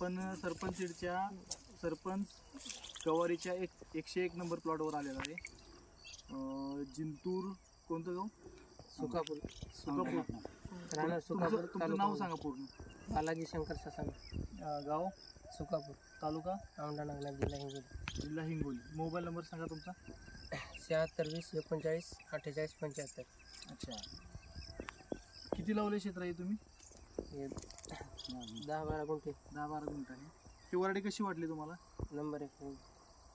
आपण सरपंच सीडच्या सरपंच गवारीच्या 101 नंबर प्लॉटवर आलेला आहे. जिंतूर कोणतं गाव? सुकापूर. राणा सुकापूर. तुमचं नाव सांगा पूर्ण. बालाजी शंकर ससाना. गाव सुकापूर, तालुका औंढा नागनाथ, जिल्हा हिंगोली. जिल्हा हिंगोली. मोबाईल नंबर सांगा तुमचा. 76 20 39 48 75. अच्छा, किती लावले क्षेत्र आहे तुम्ही? 10-12 गुंठे. 10-12 गुंठ आहे. ही वराडी कशी वाटली तुम्हाला? नंबर 1.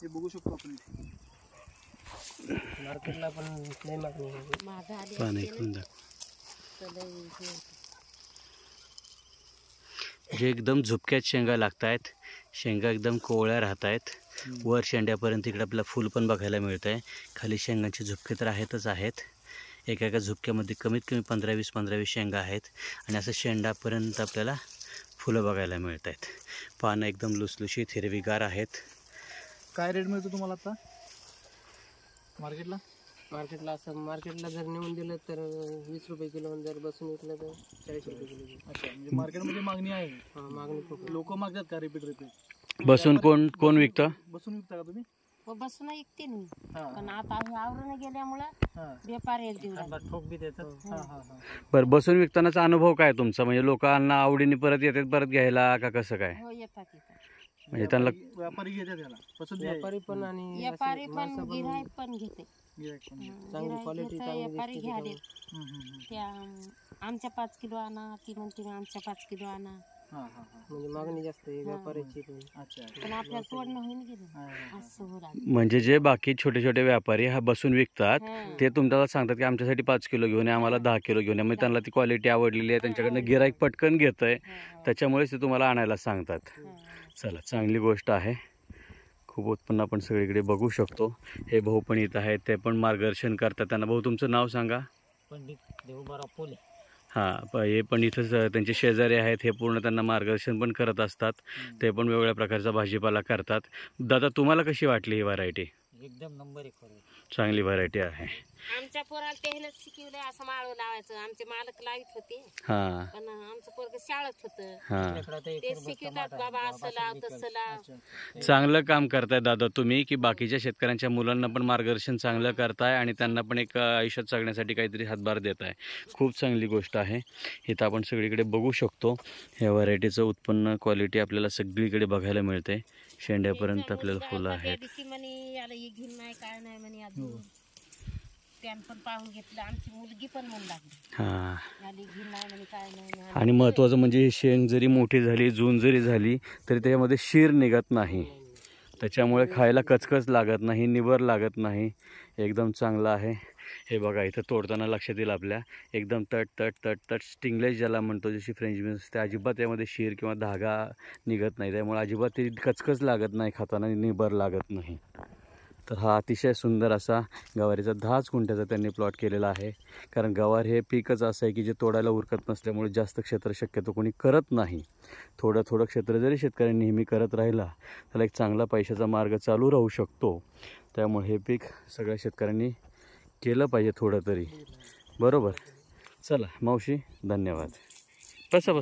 ते बघू शकतो आपण इथे. मार्केटला पण नाही मागणी. जे एकदम झुपक्यात शेंगा लागत आहेत, शेंगा एकदम कोवळ्या राहत आहेत. वर शेंड्यापर्यंत इकडे आपल्याला फुल पण बघायला मिळत आहे. खाली शेंगांचे झुपके तर आहेतच आहेत. एका झुपक्यामध्ये कमीत कमी 15-20 शेंगा आहेत आणि असं शेंडापर्यंत आपल्याला फुलं बघायला मिळत आहेत. पानं एकदम लुसलुशीत हिरवीगार आहेत. काय रेट मिळतो तुम्हाला आता मार्केटला? मार्केटला जर नेऊन दिलं तर 20 रुपये किलो, जर बसून विकलं तर 40 रुपये किलो. अच्छा, म्हणजे मार्केटमध्ये मागणी आहे. मागणी खूप. लोक मागतात का रिपीट? बसून कोण विकतं? बसून विकता का तुम्ही? बसून ऐकते मी, पण आता आम्ही आवरून गेल्यामुळे व्यापारी ठोक बी देतात. बरं, बसून विकतानाचा अनुभव काय तुमचा? म्हणजे लोकांना आवडीने परत येतात परत घ्यायला का कसं काय? हो, येतात. म्हणजे त्यांना व्यापारी घेतात त्याला पसंत. व्यापारी पण आणि व्यापारी पण गिऱ्हाईक पण घेते. चांगली क्वालिटी, व्यापारी घ्या देत. त्या आमच्या 5 किलो आणा, ती म्हणते आमच्या 5 किलो आणा. म्हणजे मागणी जास्त आहे व्यापाऱ्याची पण. अच्छा, पण आपल्या तोडणं होईन गेलं असं हो राहतं. म्हणजे जे बाकी छोटे छोटे व्यापारी हा बसून विकतात ते तुम्हाला सांगतात की आमच्यासाठी 5 किलो घेऊन या, आम्हाला 10 किलो घेऊन या. म्हणजे त्यांना ती क्वालिटी आवडलेली आहे, त्यांच्याकडनं गिराईक पटकन घेत आहे, त्याच्यामुळेच ते तुम्हाला आणायला सांगतात. चला, चांगली गोष्ट आहे. खूप उत्पन्न आपण सगळीकडे बघू शकतो. हे भाऊ पण इथं आहेत, ते पण मार्गदर्शन करतात. त्यांना भाऊ तुमचं नाव सांगा. पंडित देवबाराव पोले. हां, हे पण इथंच त्यांचे शेजारी आहेत. हे पूर्ण त्यांना मार्गदर्शन पण करत असतात. ते पण वेगवेगळ्या प्रकारचा भाजीपाला करतात. दादा, तुम्हाला कशी वाटली ही व्हरायटी? एकदम नंबर 1. चांगली व्हरायटी आहे. आमच्या पोराला त्यानेच शिकवलंय असं माळू लावायचं. आमचे मालक लावित होते, हां, पण आमचं पोरग शाळेत होतं. हां, ते शिकवतात बाबा असं लाव तसं लाव. चांगलं काम करताय दादा तुम्ही, की बाकीच्या शेतकऱ्यांच्या मुलांना पण मार्गदर्शन चांगलं करताय आणि त्यांना पण एक आयुष्यात जगण्यासाठी काहीतरी हातभार देत आहे. खूप चांगली गोष्ट आहे. इथं आपण सगळीकडे बघू शकतो. ह्या व्हरायटीचं उत्पन्न क्वालिटी आपल्याला सगळीकडे बघायला मिळते. शेंड्यापर्यंत आपल्याला फुलं आहेत. घेऊन नाही काय नाही म्हणे. अजून त्यानं पण पाहून घेतलं. आमची मुलगी पण म्हणू लागली, हां, घेऊन नाही म्हणे काय नाही. आणि महत्त्वाचं म्हणजे शेंग जरी मोठी झाली, जून जरी झाली तरी त्याच्यामध्ये शीर निघत नाही. त्याच्यामुळे खायला कचकच लागत नाही, निबर लागत नाही. एकदम चांगलं आहे. हे बघा, इथं तोडताना लक्षात येईल आपल्या एकदम तट तट तट तट स्टिंगलेस ज्याला म्हणतो, जशी फ्रेंच बीन्स असते, अजिबात त्यामध्ये शीर किंवा धागा निघत नाही. त्यामुळे अजिबात ती कचकच लागत नाही, खाताना निबर लागत नाही. तर हा अतिशय सुंदर असा गवारीचा 10 गुंठ्याचा त्यांनी प्लॉट केलेला आहे. कारण गवार हे पीकच असं आहे की जे तोडायला उरकत नसल्यामुळे जास्त क्षेत्र शक्यतो कोणी करत नाही. थोडं थोडं क्षेत्र जरी शेतकऱ्यांनी नेहमी करत राहिला त्याला एक चांगला पैशाचा मार्ग चालू राहू शकतो. त्यामुळे हे पीक सगळ्या शेतकऱ्यांनी केलं पाहिजे थोडं तरी. बरोबर. चला मावशी, धन्यवाद. बसा.